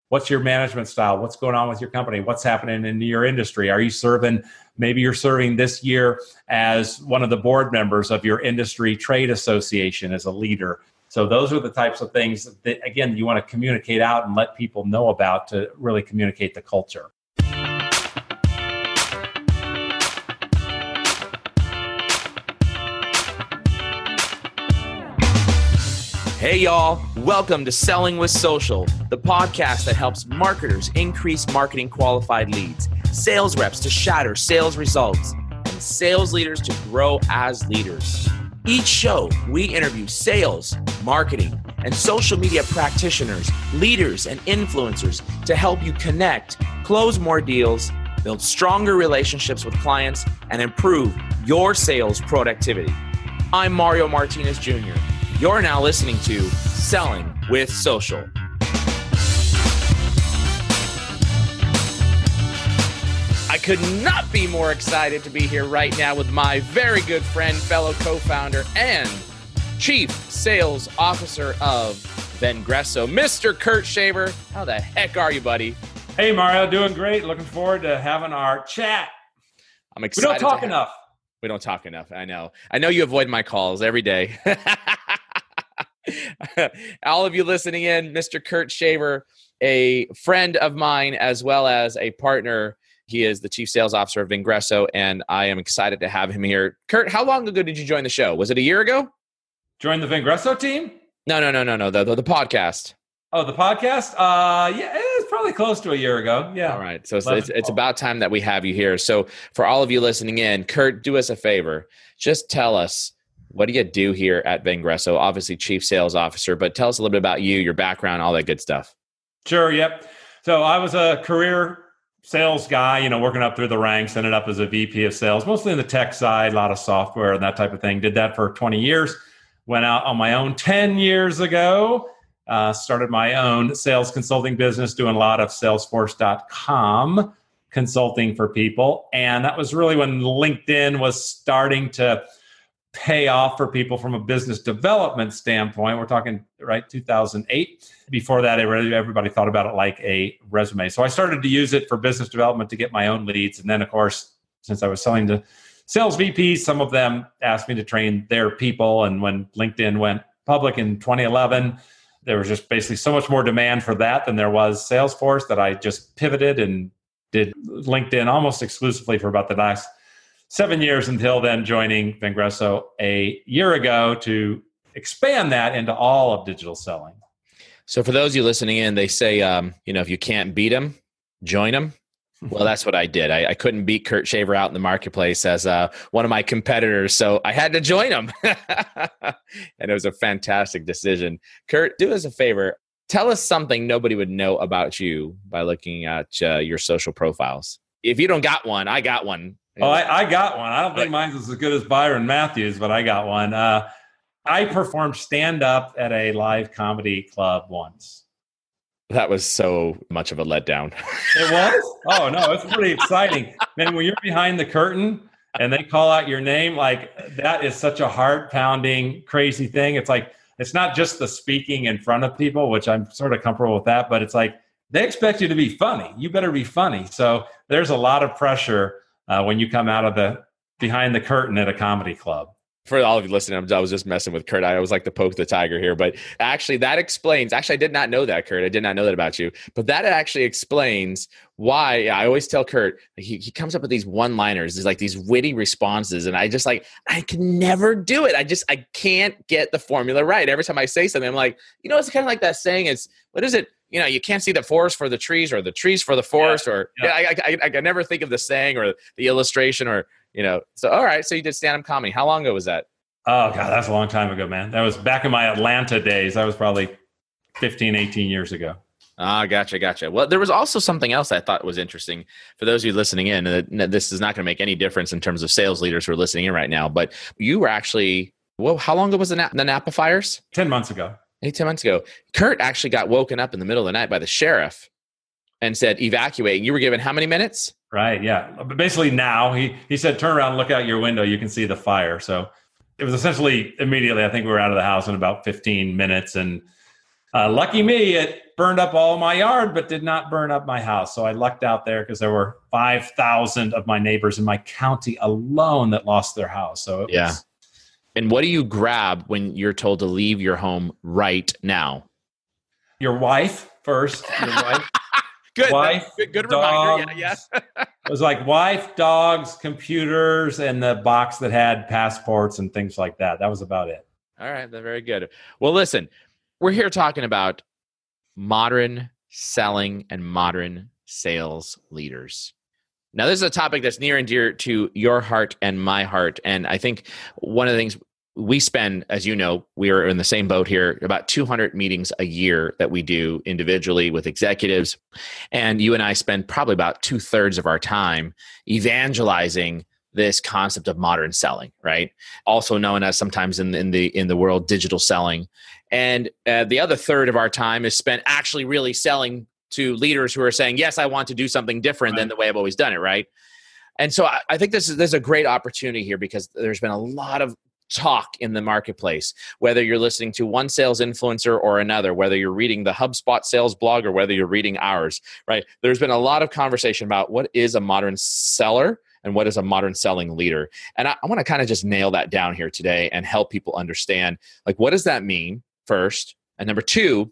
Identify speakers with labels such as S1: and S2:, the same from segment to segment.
S1: What's your management style? What's going on with your company? What's happening in your industry? Are you serving, maybe you're serving this year as one of the board members of your industry trade association as a leader. So those are the types of things that, again, you want to communicate out and let people know about to really communicate the culture.
S2: Hey y'all, welcome to Selling with Social, the podcast that helps marketers increase marketing qualified leads, sales reps to shatter sales results, and sales leaders to grow as leaders. Each show, we interview sales, marketing, and social media practitioners, leaders, and influencers to help you connect, close more deals, build stronger relationships with clients, and improve your sales productivity. I'm Mario Martinez Jr. You're now listening to Selling with Social. I could not be more excited to be here right now with my very good friend, fellow co-founder, and Chief Sales Officer of Vengreso, Mr. Kurt Shaver. How the heck are you, buddy?
S1: Hey, Mario, doing great. Looking forward to having our chat.
S2: I'm excited.
S1: We don't talk enough.
S2: We don't talk enough. I know you avoid my calls every day. All of you listening in, Mr. Kurt Shaver, a friend of mine as well as a partner. He is the Chief Sales Officer of Vengreso, and I am excited to have him here. Kurt, how long ago did you join the show? Was it a year ago?
S1: Join the Vengreso team?
S2: No. The podcast.
S1: Oh, the podcast? Yeah, it's probably close to a year ago. Yeah.
S2: All right. So it's about time that we have you here. So for all of you listening in, Kurt, do us a favor. Just tell us, what do you do here at Vengreso? Obviously, Chief Sales Officer, but tell us a little bit about you, your background, all that good stuff.
S1: Sure. Yep. So I was a career sales guy, working up through the ranks, ended up as a VP of sales, mostly in the tech side, a lot of software and that type of thing. Did that for 20 years. Went out on my own 10 years ago. Started my own sales consulting business, doing a lot of Salesforce.com consulting for people. And that was really when LinkedIn was starting to pay off for people from a business development standpoint. We're talking, 2008. Before that, everybody thought about it like a resume. So I started to use it for business development to get my own leads. And then, of course, since I was selling to sales VPs, some of them asked me to train their people. And when LinkedIn went public in 2011, there was just basically so much more demand for that than there was Salesforce that I just pivoted and did LinkedIn almost exclusively for about the last 7 years until then joining Vengreso a year ago to expand that into all of digital selling.
S2: So for those of you listening in, they say, if you can't beat them, join them. Well, that's what I did. I couldn't beat Kurt Shaver out in the marketplace as one of my competitors, so I had to join him. And it was a fantastic decision. Kurt, do us a favor. Tell us something nobody would know about you by looking at your social profiles. If you don't got one, I got one.
S1: Oh, I got one. I don't think mine's as good as Byron Matthews, but I got one. I performed stand-up at a live comedy club once.
S2: That was so much of a letdown.
S1: It was? Oh, no, it's pretty exciting. Man, when you're behind the curtain and they call out your name, that is such a heart-pounding, crazy thing. It's it's not just the speaking in front of people, which I'm sort of comfortable with that, but it's they expect you to be funny. You better be funny. So there's a lot of pressure when you come out of behind the curtain at a comedy club.
S2: For all of you listening, I was just messing with Kurt. I always like to poke the tiger here, but actually that explains, I did not know that, Kurt. I did not know that about you, but that actually explains why I always tell Kurt, he comes up with these one-liners, these witty responses. And I can never do it. I can't get the formula right. Every time I say something, I'm like, it's kind of like that saying what is it? You can't see the forest for the trees or the trees for the forest I can never think of the saying or the illustration So, all right. So you did stand-up comedy. How long ago was that?
S1: Oh, God, that's a long time ago, man. That was back in my Atlanta days. That was probably 15, 18 years ago.
S2: Ah, gotcha. Well, there was also something else I thought was interesting for those of you listening in. And this is not going to make any difference in terms of sales leaders who are listening in right now. But you were actually, how long ago was the Napa fires?
S1: 10 months ago.
S2: 10 months ago. Kurt actually got woken up in the middle of the night by the sheriff and said, evacuate. You were given how many minutes?
S1: Right, yeah. But basically now, he said, turn around, look out your window, you can see the fire. So it was essentially immediately, I think we were out of the house in about 15 minutes. And Lucky me, it burned up all my yard, but did not burn up my house. So I lucked out there because there were 5,000 of my neighbors in my county alone that lost their house. So it was.
S2: And what do you grab when you're told to leave your home right now?
S1: Your wife first. Your wife.
S2: Good.
S1: Wife,
S2: good
S1: dogs.
S2: Reminder. Yeah.
S1: It was like wife, dogs, computers, and the box that had passports and things like that. That was about it.
S2: All right. Very good. Well, listen, we're here talking about modern selling and modern sales leaders. Now, this is a topic that's near and dear to your heart and my heart. And I think one of the things we spend, as you know, we are in the same boat here, about 200 meetings a year that we do individually with executives. And you and I spend probably about 2/3 of our time evangelizing this concept of modern selling, right? Also known as sometimes in the world, digital selling. And the other third of our time is spent actually really selling to leaders who are saying, yes, I want to do something different than the way I've always done it, right? And so I think there's a great opportunity here because there's been a lot of talk in the marketplace, whether you're listening to one sales influencer or another, whether you're reading the HubSpot sales blog or whether you're reading ours, right? There's been a lot of conversation about what is a modern seller and what is a modern selling leader. And I want to kind of just nail that down here today and help people understand, like, what does that mean first? And number two,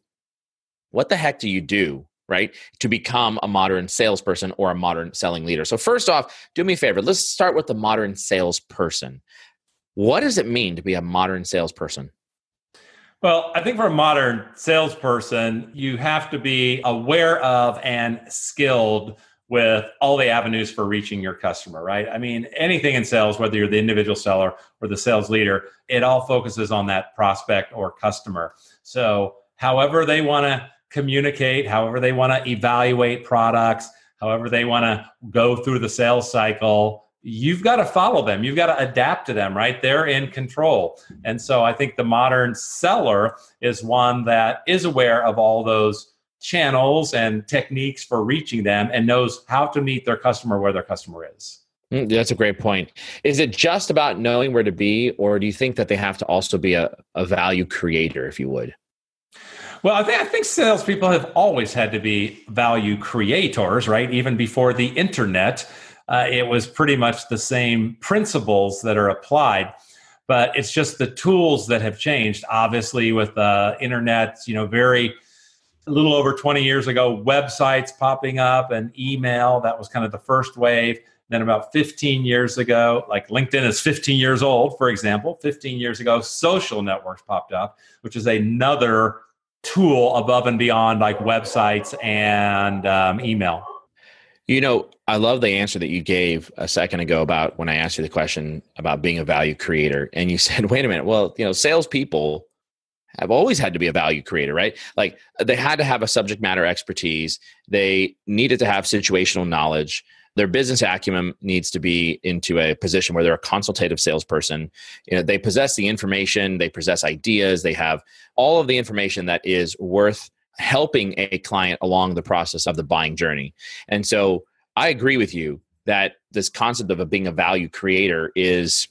S2: what the heck do you do, right, to become a modern salesperson or a modern selling leader? So first off, do me a favor. Let's start with the modern salesperson. What does it mean to be a modern salesperson?
S1: Well, I think for a modern salesperson, you have to be aware of and skilled with all the avenues for reaching your customer, right? I mean, anything in sales, whether you're the individual seller or the sales leader, it all focuses on that prospect or customer. So however they want to communicate, however they want to evaluate products, however they want to go through the sales cycle, you've got to follow them. You've got to adapt to them, right? They're in control. And so I think the modern seller is one that is aware of all those channels and techniques for reaching them and knows how to meet their customer where their customer is.
S2: That's a great point. Is it just about knowing where to be, or do you think that they have to also be a value creator, if you would?
S1: Well, I think salespeople have always had to be value creators, right? Even before the internet, it was pretty much the same principles that are applied, but it's just the tools that have changed. Obviously, with the internet, a little over 20 years ago, websites popping up and email, that was kind of the first wave. Then about 15 years ago, like LinkedIn is 15 years old, for example, 15 years ago, social networks popped up, which is another tool above and beyond like websites and email.
S2: I love the answer that you gave a second ago about when I asked you the question about being a value creator. And you said, wait a minute, well, salespeople have always had to be a value creator, right? Like they had to have a subject matter expertise. They needed to have situational knowledge. Their business acumen needs to be into a position where they're a consultative salesperson. They possess the information, they possess ideas, they have all of the information that is worth helping a client along the process of the buying journey. And so I agree with you that this concept of being a value creator is,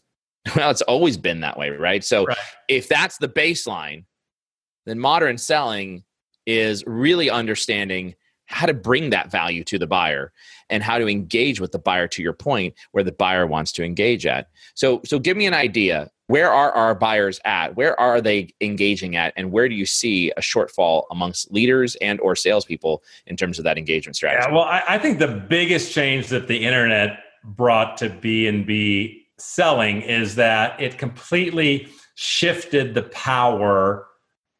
S2: well, it's always been that way, right? So if that's the baseline, then modern selling is really understanding how to bring that value to the buyer and how to engage with the buyer, to your point, where the buyer wants to engage at. So give me an idea. Where are our buyers at? Where are they engaging at? And where do you see a shortfall amongst leaders and or salespeople in terms of that engagement strategy?
S1: Yeah, well, I think the biggest change that the internet brought to B2B selling is that it completely shifted the power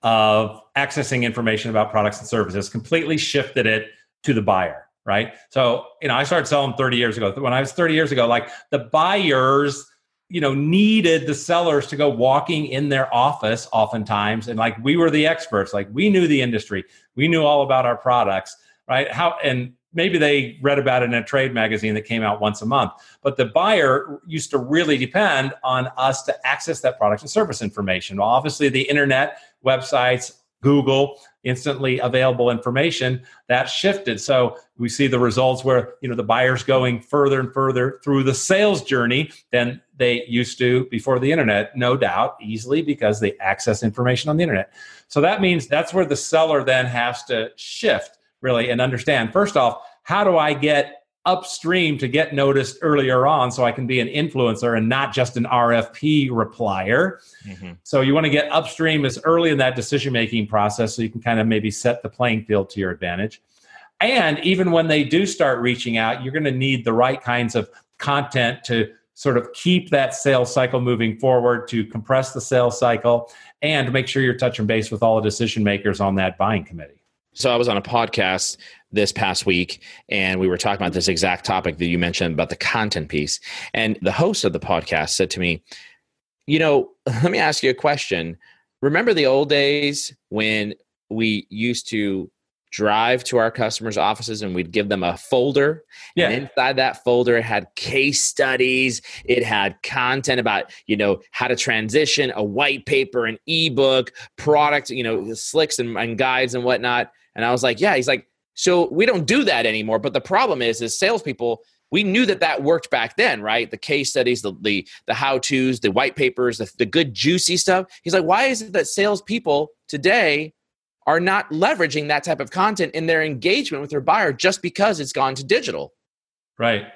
S1: of accessing information about products and services, completely shifted it to the buyer, right? So, I started selling 30 years ago. When I was 30 years ago, like the buyers, needed the sellers to go walking in their office oftentimes. And like, we were the experts, like we knew the industry, we knew all about our products, right? And maybe they read about it in a trade magazine that came out once a month, but the buyer used to really depend on us to access that product and service information. Well, obviously the internet, websites, Google, instantly available information, that shifted. So we see the results where, the buyer's going further and further through the sales journey than they used to before the internet, no doubt, easily because they access information on the internet. So that means that's where the seller then has to shift really and understand, first off, how do I get upstream to get noticed earlier on so I can be an influencer and not just an RFP replier. Mm-hmm. So you want to get upstream as early in that decision-making process so you can kind of maybe set the playing field to your advantage. And even when they do start reaching out, you're going to need the right kinds of content to sort of keep that sales cycle moving forward, to compress the sales cycle, and make sure you're touching base with all the decision makers on that buying committee.
S2: So I was on a podcast this past week, and we were talking about this exact topic that you mentioned about the content piece. And the host of the podcast said to me, let me ask you a question. Remember the old days when we used to drive to our customers' offices and we'd give them a folder? Yeah. And inside that folder, it had case studies. It had content about, how to transition, a white paper, an ebook, product, slicks and guides and whatnot. And I was like, yeah. He's like, so we don't do that anymore. But the problem is salespeople, we knew that worked back then, right? The case studies, the how-tos, the white papers, the good juicy stuff. He's like, why is it that salespeople today are not leveraging that type of content in their engagement with their buyer just because it's gone to digital?
S1: Right.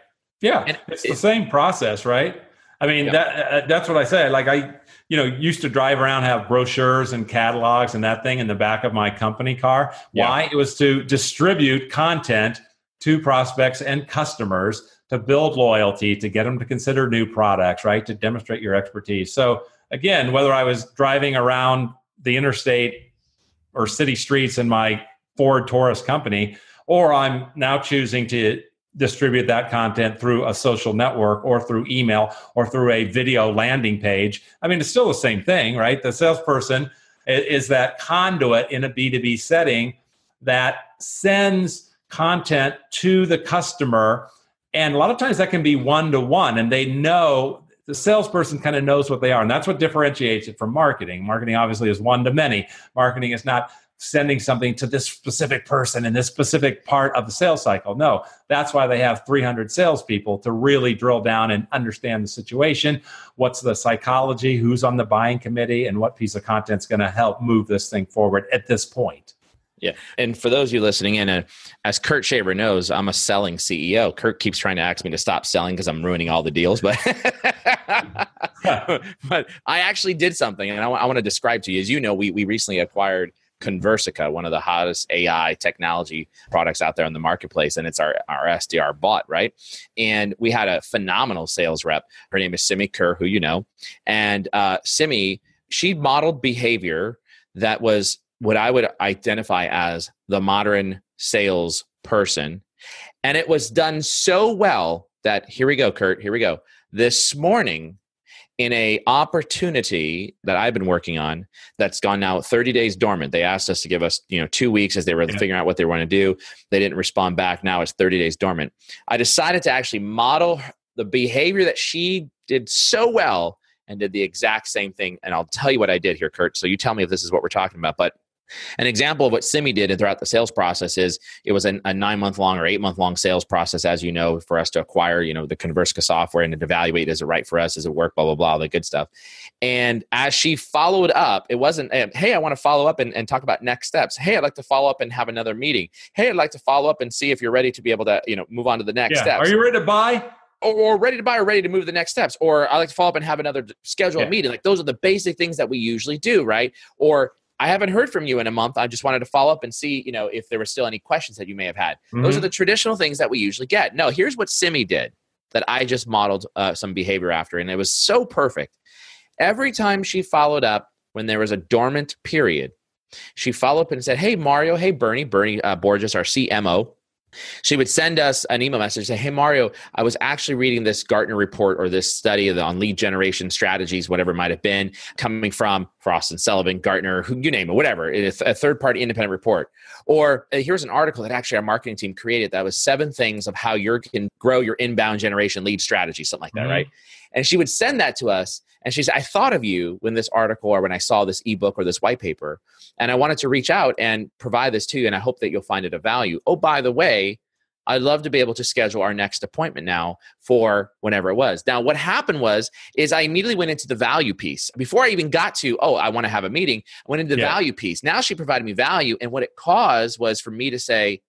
S1: Yeah. And it's the same process, right? I mean, yeah. That's what I say. Like I used to drive around, have brochures and catalogs and that thing in the back of my company car. Yeah. Why? It was to distribute content to prospects and customers to build loyalty, to get them to consider new products, right? To demonstrate your expertise. So again, whether I was driving around the interstate or city streets in my Ford Taurus company, or I'm now choosing to distribute that content through a social network or through email or through a video landing page. I mean, it's still the same thing, right? The salesperson is that conduit in a B2B setting that sends content to the customer. And a lot of times that can be one-to-one, and they know, the salesperson kind of knows what they are. And that's what differentiates it from marketing. Marketing obviously is one-to-many. Marketing is not sending something to this specific person in this specific part of the sales cycle. No, that's why they have 300 salespeople to really drill down and understand the situation. What's the psychology, who's on the buying committee, and what piece of content is going to help move this thing forward at this point.
S2: Yeah. And for those of you listening in, as Kurt Shaver knows, I'm a selling CEO. Kurt keeps trying to ask me to stop selling because I'm ruining all the deals. But but I actually did something, and I want to describe to you. As you know, we recently acquired Conversica, one of the hottest AI technology products out there in the marketplace, and it's our SDR bot, right? And we had a phenomenal sales rep. Her name is Simi Kerr, who you know. And Simi, she modeled behavior that was what I would identify as the modern sales person. And it was done so well that, here we go, Kurt, here we go. This morning, in a opportunity that I've been working on that's gone now 30 days dormant. They asked us to give us 2 weeks as they were figuring out what they want to do. They didn't respond back. Now it's 30 days dormant. I decided to actually model the behavior that she did so well and did the exact same thing. And I'll tell you what I did here, Kurt. So you tell me if this is what we're talking about. But an example of what Simi did throughout the sales process is it was a 9-month-long or 8-month-long sales process, as you know, for us to acquire, the Conversica software and to evaluate, is it right for us? Does it work? Blah, blah, blah, the good stuff. And as she followed up, it wasn't, hey, I want to follow up and talk about next steps. Hey, I'd like to follow up and have another meeting. Hey, I'd like to follow up and see if you're ready to be able to, move on to the next steps.
S1: Are you ready to buy?
S2: Or ready to buy or ready to move to the next steps. Or I'd like to follow up and have another scheduled meeting. Like those are the basic things that we usually do, right? Or I haven't heard from you in a month. I just wanted to follow up and see, if there were still any questions that you may have had. Mm-hmm. Those are the traditional things that we usually get. No, here's what Simi did that I just modeled some behavior after, and it was so perfect. Every time she followed up when there was a dormant period, she followed up and said, hey, Mario, hey, Bernie Borges, our CMO. She would send us an email message, say, hey, Mario, I was actually reading this Gartner report or this study on lead generation strategies, whatever it might have been, coming from Frost and Sullivan, Gartner, you name it, whatever. It's a third-party independent report. Or here's an article that actually our marketing team created that was 7 things of how you can grow your inbound generation lead strategy, something like that, right? And she would send that to us. And she said, I thought of you when this article or when I saw this ebook or this white paper, and I wanted to reach out and provide this to you, and I hope that you'll find it of value. Oh, by the way, I'd love to be able to schedule our next appointment now for whenever it was. Now, what happened is I immediately went into the value piece. Before I even got to, I want to have a meeting, I went into the value piece. Now she provided me value. And what it caused was for me to say,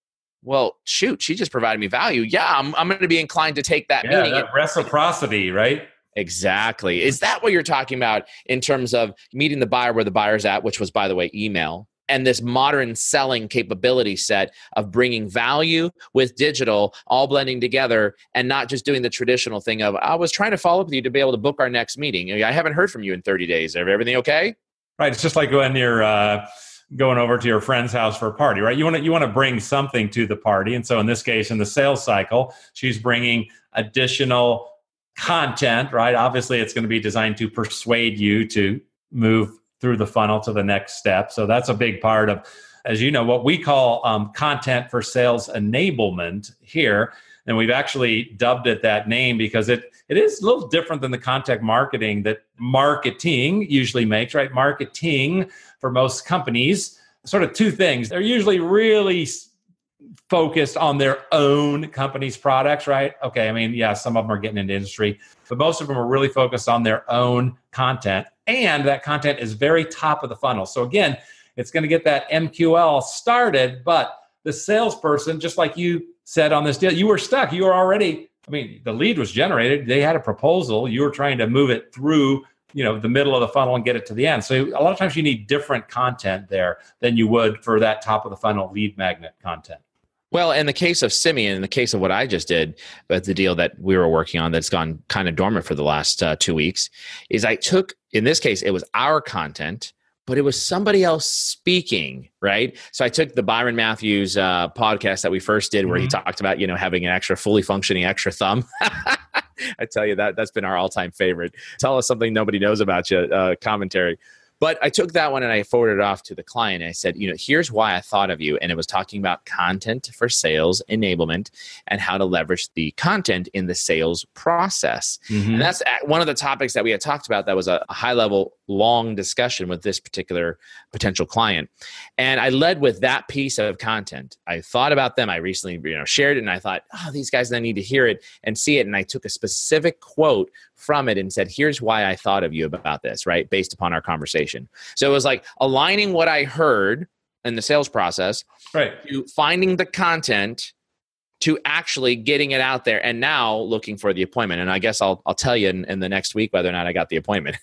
S2: well, shoot, she just provided me value. Yeah, I'm going to be inclined to take that meeting.
S1: That reciprocity, right?
S2: Exactly. Is that what you're talking about in terms of meeting the buyer where the buyer's at, which was, by the way, email, and this modern selling capability set of bringing value with digital all blending together and not just doing the traditional thing of, I was trying to follow up with you to be able to book our next meeting. I haven't heard from you in 30 days. Everything okay?
S1: Right. It's just like when you're going over to your friend's house for a party, right? You want to bring something to the party. And so in this case, in the sales cycle, she's bringing additional content, right? Obviously, it's going to be designed to persuade you to move through the funnel to the next step. So that's a big part of, as you know, what we call content for sales enablement here. And we've actually dubbed it that name because it is a little different than the content marketing that marketing usually makes, right? Marketing for most companies, sort of two things. They're usually really focused on their own company's products, right? Okay, I mean, yeah, some of them are getting into industry, but most of them are really focused on their own content. And that content is very top of the funnel. So again, it's going to get that MQL started, but the salesperson, just like you said on this deal, you were stuck. You were already, the lead was generated. They had a proposal. You were trying to move it through, the middle of the funnel and get it to the end. So a lot of times you need different content there than you would for that top of the funnel lead magnet content.
S2: Well, in the case of Simeon, in the case of what I just did, but the deal that we were working on that's gone kind of dormant for the last 2 weeks, is I took, in this case, it was our content, but it was somebody else speaking, right? So I took the Byron Matthews podcast that we first did where he talked about, having an extra fully functioning extra thumb. I tell you, that's been our all-time favorite. Tell us something nobody knows about you, commentary. But I took that one and I forwarded it off to the client. And I said, here's why I thought of you. And it was talking about content for sales enablement and how to leverage the content in the sales process. And that's one of the topics that we had talked about that was a high-level, long discussion with this particular potential client. And I led with that piece of content. I thought about them. I recently shared it and I thought, these guys need to hear it and see it. And I took a specific quote from it and said, here's why I thought of you about this, right? Based upon our conversation. So it was like aligning what I heard in the sales process,
S1: right,
S2: to finding the content, to actually getting it out there, and now looking for the appointment. And I guess I'll tell you in the next week whether or not I got the appointment.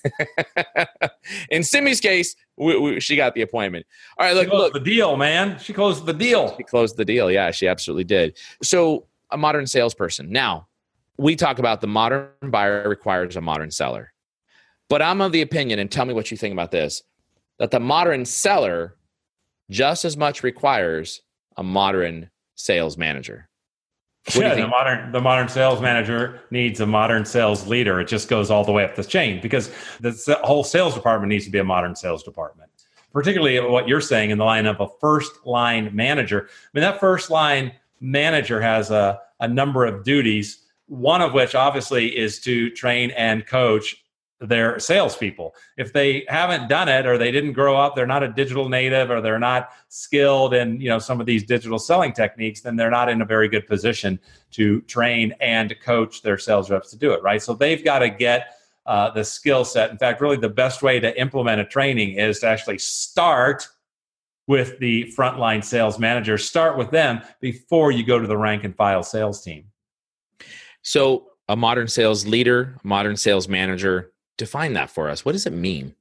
S2: In Simi's case, she got the appointment. All right, look,
S1: the deal, man. She closed the deal.
S2: She closed the deal. Yeah, she absolutely did. So a modern salesperson. Now, we talk about the modern buyer requires a modern seller. But I'm of the opinion, and tell me what you think about this, that the modern seller just as much requires a modern sales manager.
S1: The modern sales manager needs a modern sales leader. It just goes all the way up the chain because the whole sales department needs to be a modern sales department. Particularly what you're saying in the line of a first-line manager. That first-line manager has a number of duties, one of which obviously is to train and coach their salespeople. If they haven't done it or they didn't grow up, they're not a digital native or they're not skilled in some of these digital selling techniques, then they're not in a very good position to train and coach their sales reps to do it, right? So they've got to get the skill set. In fact, really the best way to implement a training is to actually start with the frontline sales manager. Start with them before you go to the rank and file sales team.
S2: So a modern sales leader, modern sales manager, define that for us. What does it mean?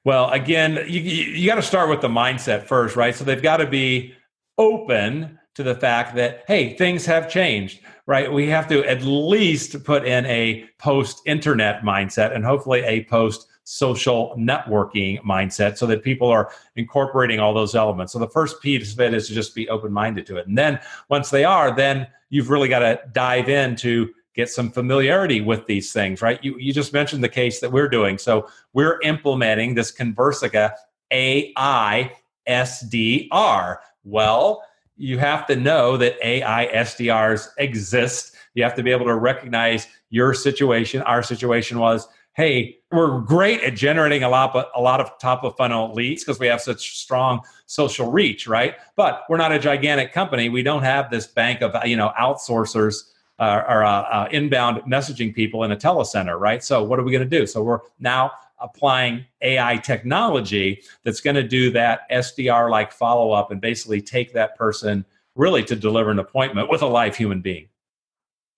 S1: Well, again, you got to start with the mindset first, right? So they've got to be open to the fact that, hey, things have changed, right? We have to at least put in a post-internet mindset and hopefully a post-social networking mindset so that people are incorporating all those elements. So the first piece of it is to just be open-minded to it. And then once they are, then you've really got to dive into get some familiarity with these things, right? You just mentioned the case that we're doing. So we're implementing this Conversica AI SDR. Well, you have to know that AI SDRs exist. You have to be able to recognize your situation. Our situation was, hey, we're great at generating a lot of top of funnel leads because we have such strong social reach, right? But we're not a gigantic company. We don't have this bank of outsourcers or inbound messaging people in a telecenter, right? So what are we going to do? So we're now applying AI technology that's going to do that SDR-like follow-up and basically take that person really to deliver an appointment with a live human being.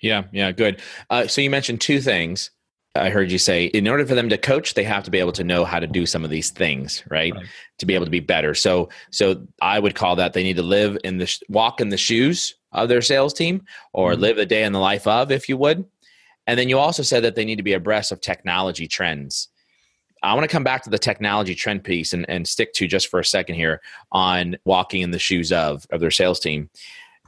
S2: Yeah, good. So you mentioned two things. I heard you say, in order for them to coach, they have to be able to know how to do some of these things, right? To be able to be better. So I would call that they need to walk in the shoes of their sales team, or live a day in the life of, if you would. And then you also said that they need to be abreast of technology trends. I want to come back to the technology trend piece and stick to just for a second here on walking in the shoes of their sales team.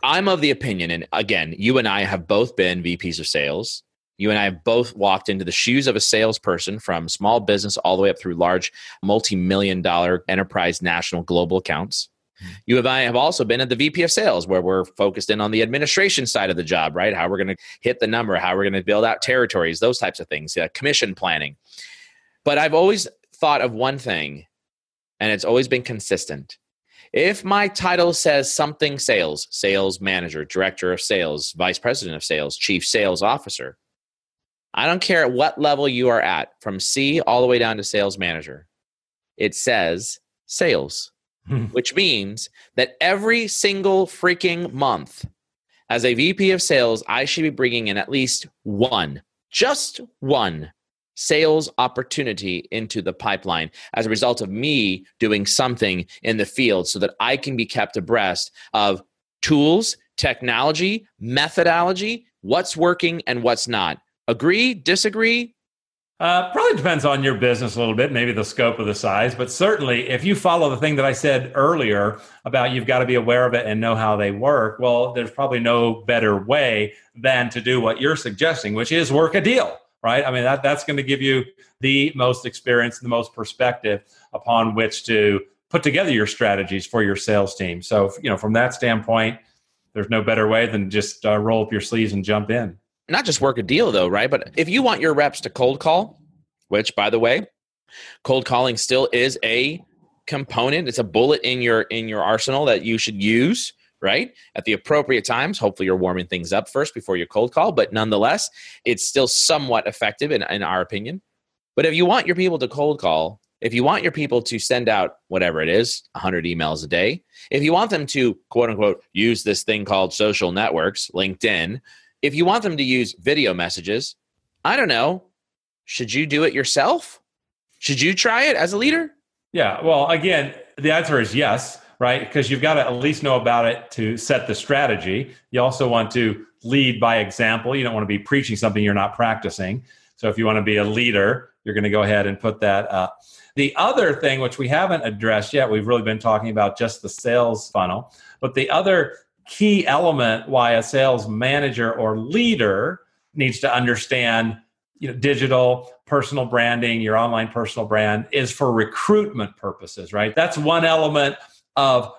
S2: I'm of the opinion, and again, you and I have both been VPs of sales. You and I have both walked into the shoes of a salesperson from small business all the way up through large multi-million-dollar enterprise, national, global accounts. You and I have also been at the VP of sales, where we're focused in on the administration side of the job, right? How we're going to hit the number, how we're going to build out territories, those types of things, commission planning. But I've always thought of one thing, and it's always been consistent. If my title says something sales, sales manager, director of sales, vice president of sales, chief sales officer, I don't care at what level you are at, from C all the way down to sales manager, it says sales, which means that every single freaking month as a VP of sales, I should be bringing in at least just one sales opportunity into the pipeline as a result of me doing something in the field, so that I can be kept abreast of tools, technology, methodology, what's working and what's not. Agree? Disagree?
S1: Probably depends on your business a little bit, maybe the scope of the size, but certainly if you follow the thing that I said earlier about you've got to be aware of it and know how they work, well, there's probably no better way than to do what you're suggesting, which is work a deal. Right? I mean, that's going to give you the most experience, the most perspective upon which to put together your strategies for your sales team. So, from that standpoint, there's no better way than just roll up your sleeves and jump in.
S2: Not just work a deal though, right? But if you want your reps to cold call, which by the way, cold calling still is a component. It's a bullet in your arsenal that you should use, right? At the appropriate times. Hopefully you're warming things up first before you cold call, but nonetheless, it's still somewhat effective in our opinion. But if you want your people to cold call, if you want your people to send out whatever it is, 100 emails a day, if you want them to, quote unquote, use this thing called social networks, LinkedIn, if you want them to use video messages, I don't know, should you do it yourself? Should you try it as a leader?
S1: Yeah, well, again, the answer is yes. Right? Because you've got to at least know about it to set the strategy. You also want to lead by example. You don't want to be preaching something you're not practicing. So if you want to be a leader, you're going to go ahead and put that up. The other thing, which we haven't addressed yet, we've really been talking about just the sales funnel, but the other key element why a sales manager or leader needs to understand digital personal branding, your online personal brand, is for recruitment purposes, right? That's one element of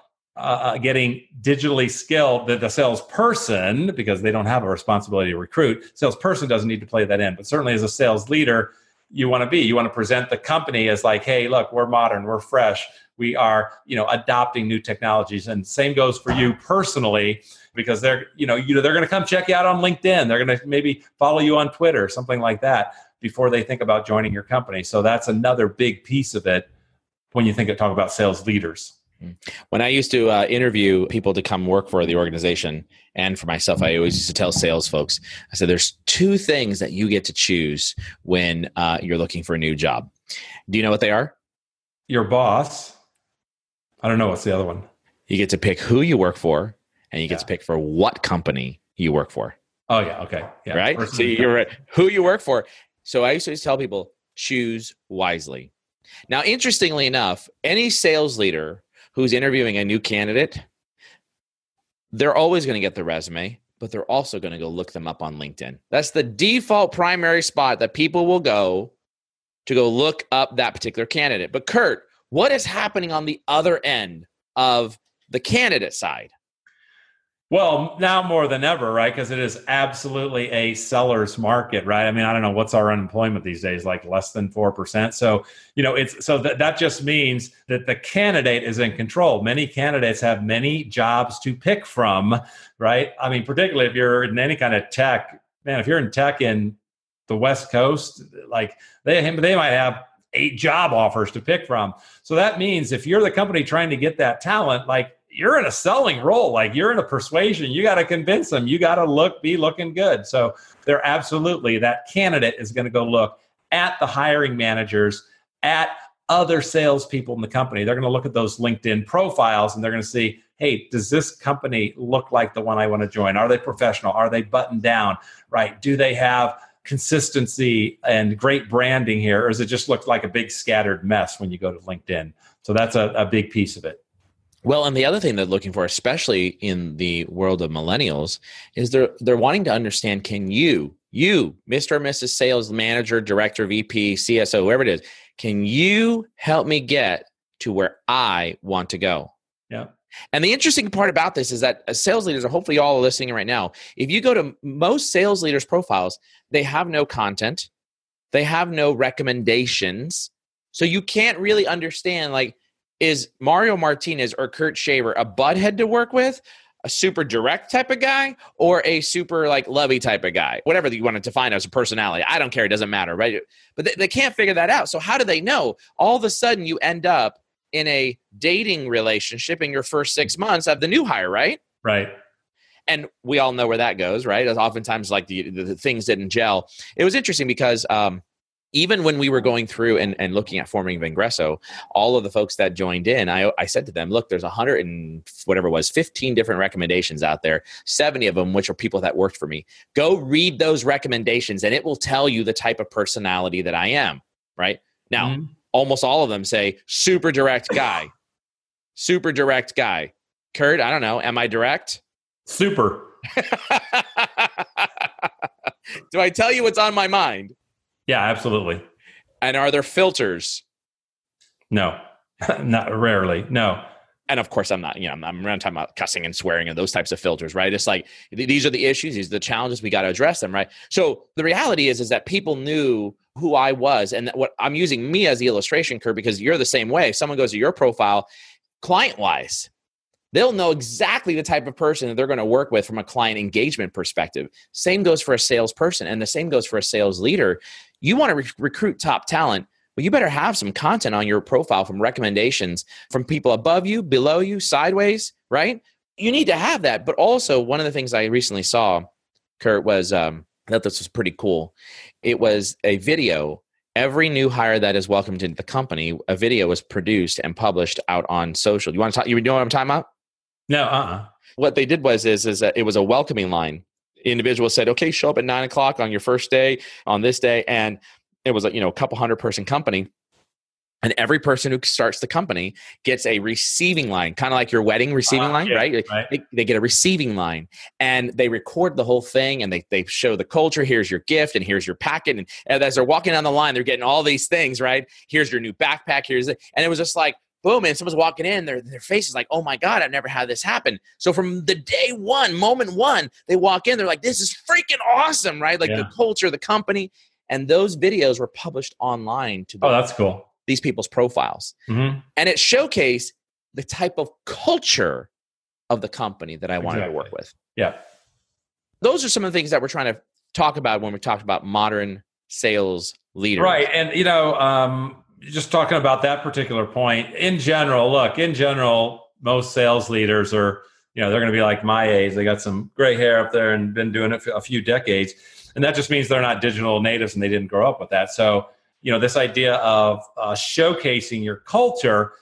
S1: getting digitally skilled. The salesperson, because they don't have a responsibility to recruit, salesperson doesn't need to play that in. But certainly as a sales leader, you want to present the company as like, hey, look, we're modern, we're fresh, we are, adopting new technologies. And same goes for you personally, because they're going to come check you out on LinkedIn. They're going to maybe follow you on Twitter, something like that, before they think about joining your company. So that's another big piece of it when you talk about sales leaders.
S2: When I used to interview people to come work for the organization, and for myself, I always used to tell sales folks, I said, there's two things that you get to choose when you're looking for a new job. Do you know what they are?
S1: Your boss. I don't know. What's the other one?
S2: You get to pick who you work for, and you get to pick for what company you work for.
S1: Oh, yeah. Okay. Yeah.
S2: Right? So you're right. Who you work for. So I used to tell people, choose wisely. Now, interestingly enough, any sales leader who's interviewing a new candidate, they're always going to get the resume, but they're also going to go look them up on LinkedIn. That's the default primary spot that people will go to go look up that particular candidate. But Kurt, what is happening on the other end of the candidate side?
S1: Well, now more than ever, right? Because it is absolutely a seller's market, right? I mean, I don't know what's our unemployment these days, like less than 4%. So, that just means that the candidate is in control. Many candidates have many jobs to pick from, right? I mean, particularly if you're in any kind of tech, man, if you're in tech in the West Coast, like they might have 8 job offers to pick from. So that means if you're the company trying to get that talent, like you're in a selling role, like you're in a persuasion, you got to convince them, you got to be looking good. So they're absolutely, that candidate is going to go look at the hiring managers, at other salespeople in the company. They're going to look at those LinkedIn profiles and they're going to see, hey, does this company look like the one I want to join? Are they professional? Are they buttoned down? Right? Do they have consistency and great branding here? Or does it just look like a big scattered mess when you go to LinkedIn? So that's a big piece of it.
S2: Well, and the other thing they're looking for, especially in the world of millennials, is they're wanting to understand, can you, Mr. or Mrs. Sales Manager, Director, VP, CSO, whoever it is, can you help me get to where I want to go?
S1: Yeah.
S2: And the interesting part about this is that as sales leaders are hopefully all listening right now. If you go to most sales leaders' profiles, they have no content. They have no recommendations. So you can't really understand, like, is Mario Martinez or Kurt Shaver a butthead to work with, a super direct type of guy, or a super like lovey type of guy? Whatever you want to define as a personality. I don't care. It doesn't matter, right? But they can't figure that out. So how do they know? All of a sudden you end up in a dating relationship in your first 6 months of the new hire, right?
S1: Right.
S2: And we all know where that goes, right? Oftentimes like the things didn't gel. It was interesting because even when we were going through and looking at forming Vengreso, all of the folks that joined in, I said to them, look, there's 100 and whatever it was, 15 different recommendations out there, 70 of them, which are people that worked for me. Go read those recommendations and it will tell you the type of personality that I am, right? Now, almost all of them say super direct guy, super direct guy. Kurt, I don't know. Am I direct?
S1: Super.
S2: Do I tell you what's on my mind?
S1: Yeah, absolutely.
S2: And are there filters?
S1: No, not rarely. No.
S2: And of course, I'm not talking about cussing and swearing and those types of filters, right? It's like, these are the issues, these are the challenges, we got to address them, right? So the reality is that people knew who I was, and what I'm using me as the illustration, Kurt, because you're the same way. If someone goes to your profile, client-wise, they'll know exactly the type of person that they're going to work with from a client engagement perspective. Same goes for a salesperson, and the same goes for a sales leader. You want to recruit top talent, well, you better have some content on your profile from recommendations from people above you, below you, sideways, right? You need to have that. But also, one of the things I recently saw, Kurt, was I thought this was pretty cool. It was a video. Every new hire that is welcomed into the company, a video was produced and published out on social. You want to talk? You know what I'm talking about?
S1: No.
S2: What they did was that it was a welcoming line. Individual said, okay, show up at 9:00 on your first day on this day. And it was a couple 100-person company. And every person who starts the company gets a receiving line, kind of like your wedding receiving line,
S1: yeah,
S2: right?
S1: Right.
S2: They get a receiving line, and they record the whole thing, and they show the culture. Here's your gift, and here's your packet. And as they're walking down the line, they're getting all these things, right? Here's your new backpack. And it was just like, boom, and someone's walking in, their face is like, oh my God, I've never had this happen. So from the day one, moment one, they walk in, they're like, this is freaking awesome, right? Like the culture, the company. And those videos were published online to
S1: that's cool.
S2: These people's profiles. Mm-hmm. And it showcased the type of culture of the company that I wanted to work with.
S1: Yeah.
S2: Those are some of the things that we're trying to talk about when we talked about modern sales leaders.
S1: Right. And, just talking about that particular point, in general, most sales leaders are, they're going to be like my age. They got some gray hair up there and been doing it for a few decades. And that just means they're not digital natives and they didn't grow up with that. So, this idea of showcasing your culture,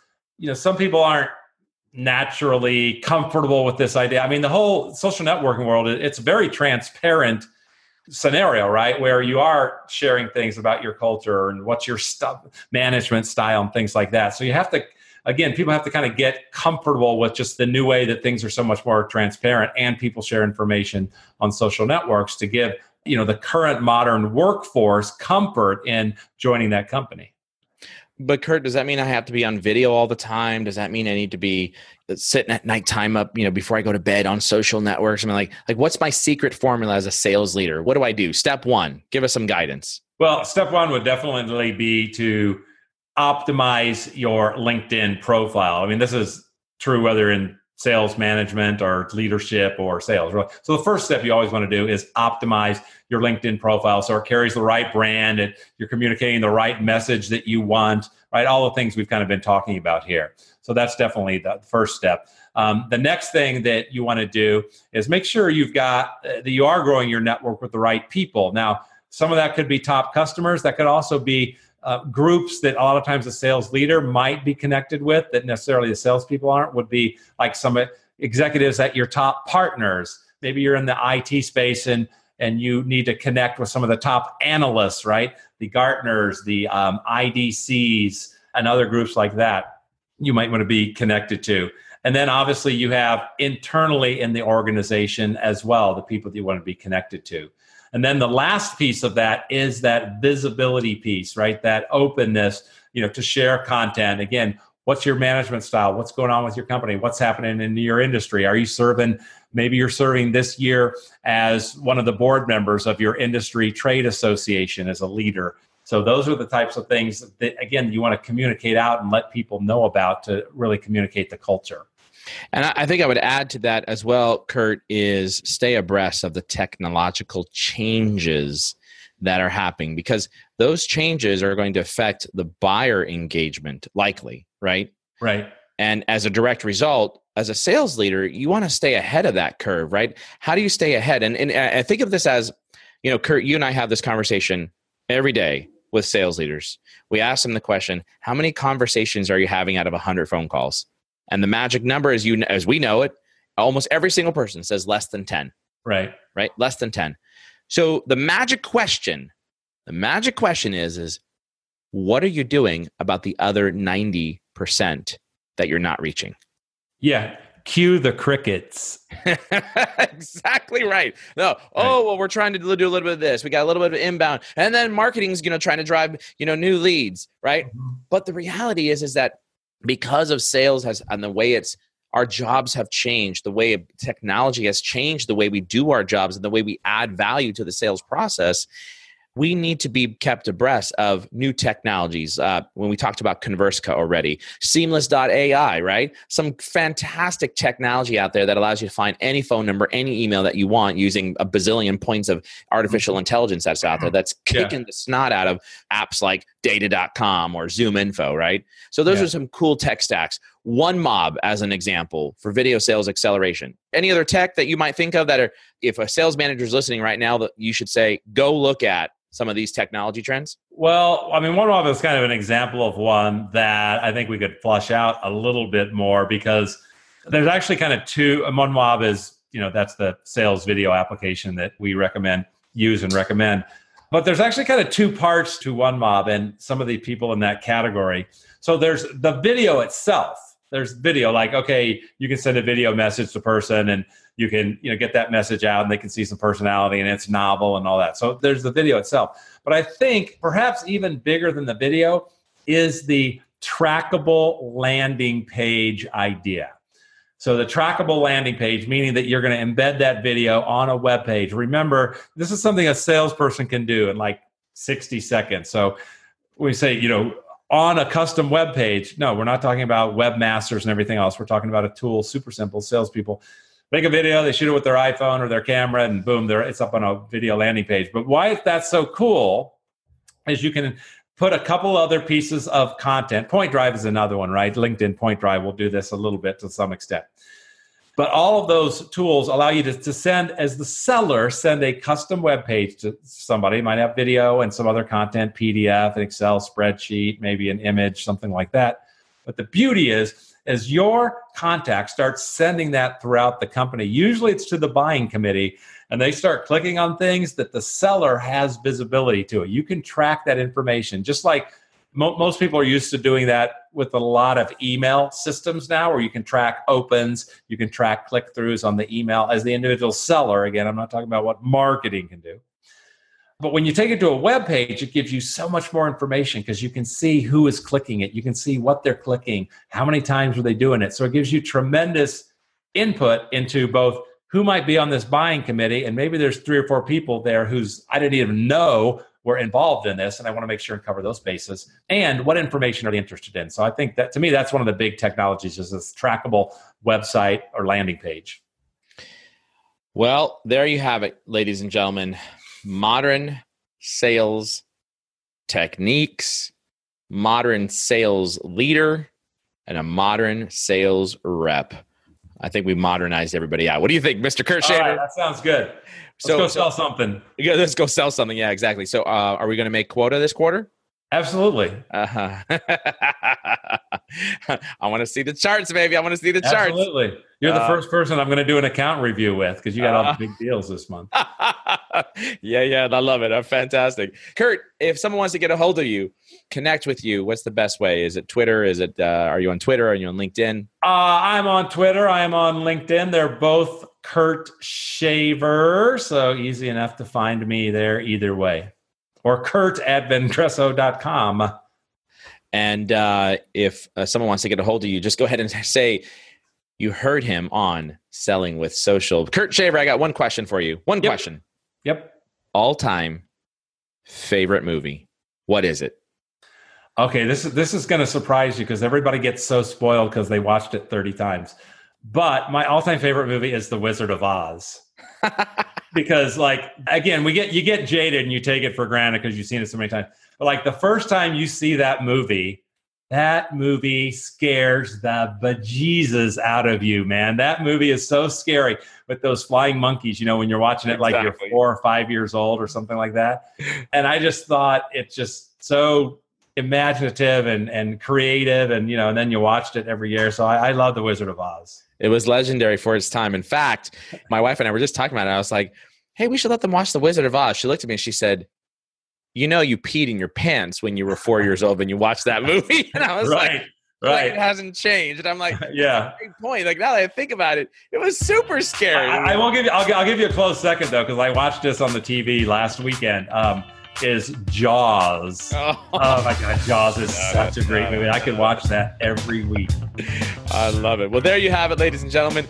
S1: some people aren't naturally comfortable with this idea. I mean, the whole social networking world, it's a very transparent scenario, right? Where you are sharing things about your culture and what's your management style and things like that. So you have to, again, people have to kind of get comfortable with just the new way that things are so much more transparent and people share information on social networks to give, the current modern workforce comfort in joining that company.
S2: But Kurt, does that mean I have to be on video all the time? Does that mean I need to be sitting at nighttime up, before I go to bed on social networks? I mean, like what's my secret formula as a sales leader? What do I do? Step one, give us some guidance.
S1: Well, step one would definitely be to optimize your LinkedIn profile. I mean, this is true whether in sales management or leadership or sales. So the first step you always want to do is optimize your LinkedIn profile so it carries the right brand and you're communicating the right message that you want, right? All the things we've kind of been talking about here. So that's definitely the first step. The next thing that you want to do is make sure that you are growing your network with the right people. Now, some of that could be top customers. That could also be groups that a lot of times a sales leader might be connected with that necessarily the salespeople aren't, would be like some executives at your top partners. Maybe you're in the IT space and you need to connect with some of the top analysts, right? The Gartners, the IDCs, and other groups like that you might want to be connected to. And then obviously you have internally in the organization as well, the people that you want to be connected to. And then the last piece of that is that visibility piece, right? That openness, to share content. Again, what's your management style? What's going on with your company? What's happening in your industry? Maybe you're serving this year as one of the board members of your industry trade association as a leader. So those are the types of things that, again, you want to communicate out and let people know about to really communicate the culture.
S2: And I think I would add to that as well, Kurt, is stay abreast of the technological changes that are happening, because those changes are going to affect the buyer engagement likely, right?
S1: Right.
S2: And as a direct result, as a sales leader, you want to stay ahead of that curve, right? How do you stay ahead? And I think of this as, Kurt, you and I have this conversation every day with sales leaders. We ask them the question, how many conversations are you having out of 100 phone calls? And the magic number is, as we know it, almost every single person says less than 10.
S1: Right.
S2: Right? Less than 10. So the magic question is what are you doing about the other 90% that you're not reaching?
S1: Yeah. Cue the crickets.
S2: Exactly right. No. Oh, well, we're trying to do a little bit of this. We got a little bit of inbound, and then marketing's, trying to drive, new leads, right? Mm-hmm. But the reality is that because of sales and the way our jobs have changed, the way technology has changed, the way we do our jobs and the way we add value to the sales process, we need to be kept abreast of new technologies. When we talked about Converska already, Seamless.ai, right? Some fantastic technology out there that allows you to find any phone number, any email that you want using a bazillion points of artificial intelligence that's out there that's kicking the snot out of apps like data.com or ZoomInfo, right? So those are some cool tech stacks. OneMob as an example for video sales acceleration. Any other tech that you might think of that are, if a sales manager is listening right now, that you should say, go look at some of these technology trends?
S1: Well, I mean, OneMob is kind of an example of one that I think we could flush out a little bit more, because there's actually kind of two. OneMob is, that's the sales video application that we use and recommend. But there's actually kind of two parts to OneMob and some of the people in that category. So there's the video itself. There's video, like, okay, you can send a video message to a person and you can, get that message out and they can see some personality and it's novel and all that. So there's the video itself. But I think perhaps even bigger than the video is the trackable landing page idea. So the trackable landing page, meaning that you're going to embed that video on a web page. Remember, this is something a salesperson can do in like 60 seconds. So we say, on a custom web page. No, we're not talking about webmasters and everything else. We're talking about a tool, super simple. Salespeople make a video, they shoot it with their iPhone or their camera, and boom, it's up on a video landing page. But why that's so cool is you can put a couple other pieces of content. Point Drive is another one, right? LinkedIn Point Drive will do this a little bit to some extent. But all of those tools allow you to send, as the seller, send a custom web page to somebody. It might have video and some other content, PDF, an Excel spreadsheet, maybe an image, something like that. But the beauty is, as your contact starts sending that throughout the company, usually it's to the buying committee, and they start clicking on things that the seller has visibility to it. You can track that information, just like most people are used to doing that with a lot of email systems now, where you can track opens, you can track click-throughs on the email as the individual seller. Again, I'm not talking about what marketing can do. But when you take it to a web page, it gives you so much more information because you can see who is clicking it. You can see what they're clicking, how many times were they doing it. So it gives you tremendous input into both who might be on this buying committee, and maybe there's 3 or 4 people there who's I didn't even know were involved in this, and I want to make sure and cover those bases. And what information are they interested in? So I think that, to me, that's one of the big technologies, is this trackable website or landing page.
S2: Well, there you have it, ladies and gentlemen. Modern sales techniques, modern sales leader, and a modern sales rep. I think we modernized everybody out. What do you think, Mr. Kurt Shaver?
S1: All right, that sounds good. Let's go sell something.
S2: Yeah, let's go sell something. Yeah, exactly. So are we going to make quota this quarter?
S1: Absolutely.
S2: I want to see the charts, baby. I want to see the charts.
S1: Absolutely. You're the first person I'm going to do an account review with because you got all the big deals this month.
S2: Yeah. I love it. Fantastic. Kurt, if someone wants to get a hold of you, connect with you, what's the best way? Is it Twitter? Is it, are you on Twitter? Are you on LinkedIn?
S1: I'm on Twitter. I am on LinkedIn. They're both Kurt Shaver. So easy enough to find me there either way. Or Kurt@Vengreso.com.
S2: And if someone wants to get a hold of you, just go ahead and say you heard him on Selling with Social. Kurt Shaver, I got one question for you. One question.
S1: Yep.
S2: All-time favorite movie. What is it?
S1: Okay, this is going to surprise you because everybody gets so spoiled because they watched it 30 times. But my all-time favorite movie is The Wizard of Oz. Because, like, again, you get jaded and you take it for granted because you've seen it so many times. But like the first time you see that movie scares the bejesus out of you, man. That movie is so scary with those flying monkeys, when you're watching it like you're 4 or 5 years old or something like that. And I just thought it's just so imaginative and creative, and and then you watched it every year. So I love The Wizard of Oz.
S2: It was legendary for its time. In fact, my wife and I were just talking about it. I was like, hey, we should let them watch The Wizard of Oz. She looked at me and she said, you peed in your pants when you were 4 years old when you watched that movie. And I was
S1: right.
S2: It hasn't changed. And I'm like,
S1: yeah,
S2: great point. Like, now that I think about it, it was super scary.
S1: I'll give you a close second though, because I watched this on the TV last weekend. Is Jaws. Oh my God, Jaws is such a great movie. I could watch that every week.
S2: I love it. Well, there you have it, ladies and gentlemen.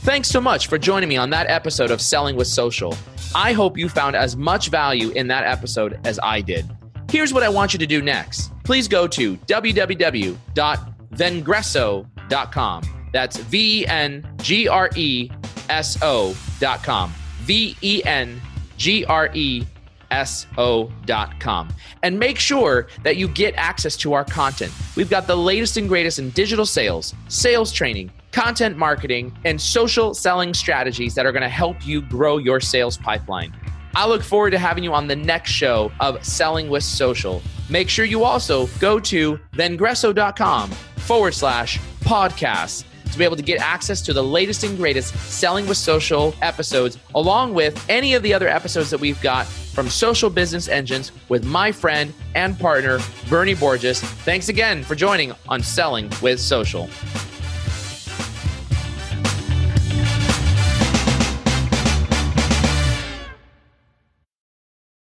S2: Thanks so much for joining me on that episode of Selling with Social. I hope you found as much value in that episode as I did. Here's what I want you to do next. Please go to www.vengreso.com. That's VENGRESO.com. VENGRESO.com. And make sure that you get access to our content. We've got the latest and greatest in digital sales, sales training, content marketing, and social selling strategies that are going to help you grow your sales pipeline. I look forward to having you on the next show of Selling with Social. Make sure you also go to vengreso.com/podcast to be able to get access to the latest and greatest Selling with Social episodes, along with any of the other episodes that we've got from Social Business Engines with my friend and partner, Bernie Borges. Thanks again for joining on Selling with Social.